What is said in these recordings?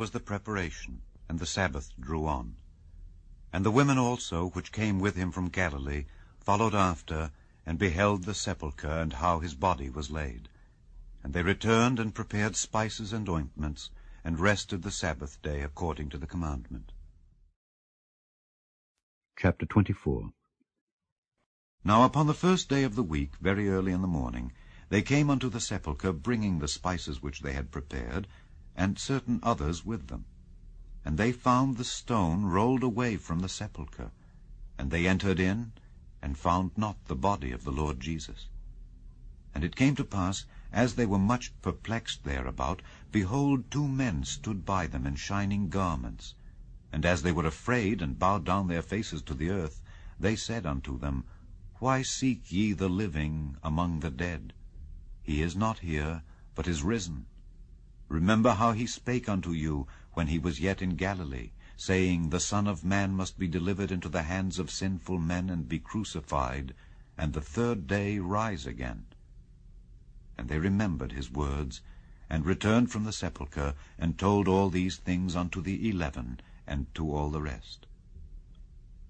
was the preparation, and the Sabbath drew on. And the women also, which came with him from Galilee, followed after, and beheld the sepulchre, and how his body was laid. And they returned and prepared spices and ointments, and rested the Sabbath day according to the commandment. Chapter 24. Now upon the first day of the week, very early in the morning, they came unto the sepulchre, bringing the spices which they had prepared, and certain others with them. And they found the stone rolled away from the sepulchre. And they entered in, and found not the body of the Lord Jesus. And it came to pass, as they were much perplexed thereabout, behold, 2 men stood by them in shining garments. And as they were afraid, and bowed down their faces to the earth, they said unto them, Why seek ye the living among the dead? He is not here, but is risen. Remember how he spake unto you when he was yet in Galilee, saying, The Son of Man must be delivered into the hands of sinful men, and be crucified, and the 3rd day rise again. And they remembered his words, and returned from the sepulchre, and told all these things unto the 11, and to all the rest.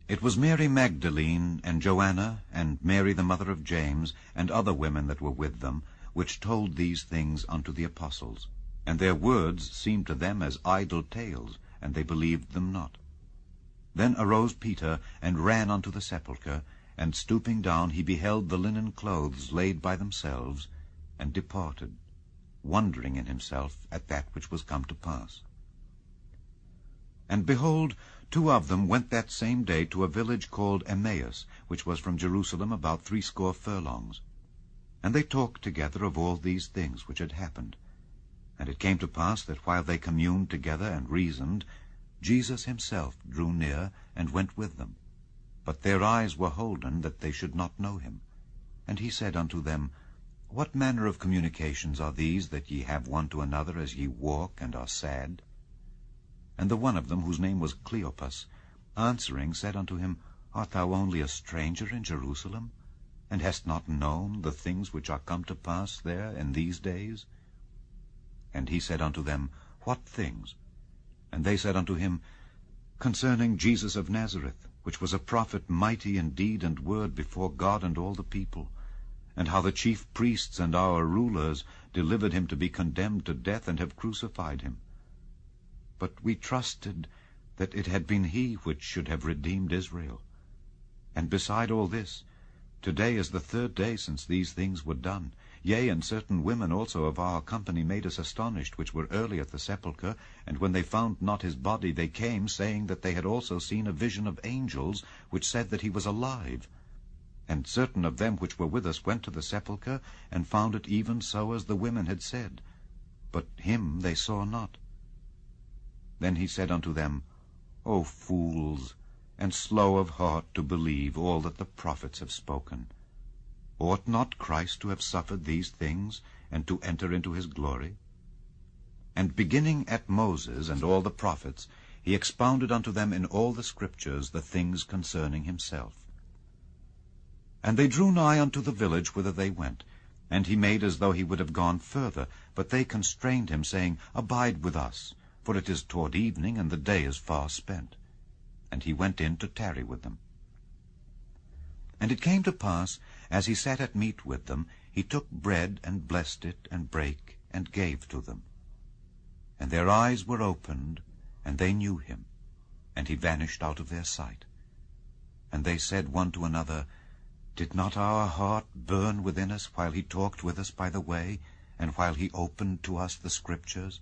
It was Mary Magdalene, and Joanna, and Mary the mother of James, and other women that were with them, which told these things unto the apostles. And their words seemed to them as idle tales, and they believed them not. Then arose Peter, and ran unto the sepulchre, and stooping down he beheld the linen clothes laid by themselves, and departed, wondering in himself at that which was come to pass. And behold, 2 of them went that same day to a village called Emmaus, which was from Jerusalem about 60 furlongs. And they talked together of all these things which had happened. And it came to pass that while they communed together and reasoned, Jesus himself drew near and went with them. But their eyes were holden, that they should not know him. And he said unto them, What manner of communications are these that ye have one to another as ye walk and are sad? And the one of them, whose name was Cleopas, answering said unto him, Art thou only a stranger in Jerusalem, and hast not known the things which are come to pass there in these days? And he said unto them, What things? And they said unto him, Concerning Jesus of Nazareth, which was a prophet mighty in deed and word before God and all the people, and how the chief priests and our rulers delivered him to be condemned to death, and have crucified him. But we trusted that it had been he which should have redeemed Israel. And beside all this, today is the 3rd day since these things were done. Yea, and certain women also of our company made us astonished, which were early at the sepulchre, and when they found not his body, they came, saying that they had also seen a vision of angels, which said that he was alive. And certain of them which were with us went to the sepulchre, and found it even so as the women had said, but him they saw not. Then he said unto them, O fools, and slow of heart to believe all that the prophets have spoken. Ought not Christ to have suffered these things, and to enter into his glory? And beginning at Moses and all the prophets, he expounded unto them in all the scriptures the things concerning himself. And they drew nigh unto the village whither they went, and he made as though he would have gone further, but they constrained him, saying, Abide with us, for it is toward evening, and the day is far spent. And he went in to tarry with them. And it came to pass, as he sat at meat with them, he took bread, and blessed it, and brake, and gave to them. And their eyes were opened, and they knew him, and he vanished out of their sight. And they said one to another, Did not our heart burn within us while he talked with us by the way, and while he opened to us the Scriptures?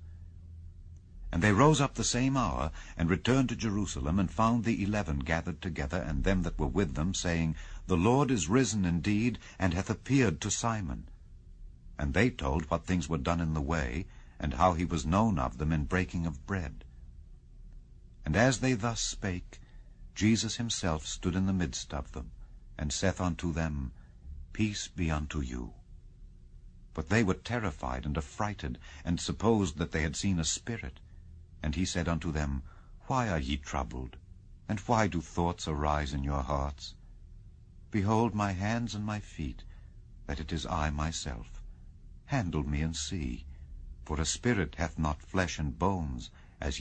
And they rose up the same hour, and returned to Jerusalem, and found the 11 gathered together, and them that were with them, saying, The Lord is risen indeed, and hath appeared to Simon. And they told what things were done in the way, and how he was known of them in breaking of bread. And as they thus spake, Jesus himself stood in the midst of them, and saith unto them, Peace be unto you. But they were terrified and affrighted, and supposed that they had seen a spirit. And he said unto them, Why are ye troubled? And why do thoughts arise in your hearts? Behold my hands and my feet, that it is I myself. Handle me and see, for a spirit hath not flesh and bones, as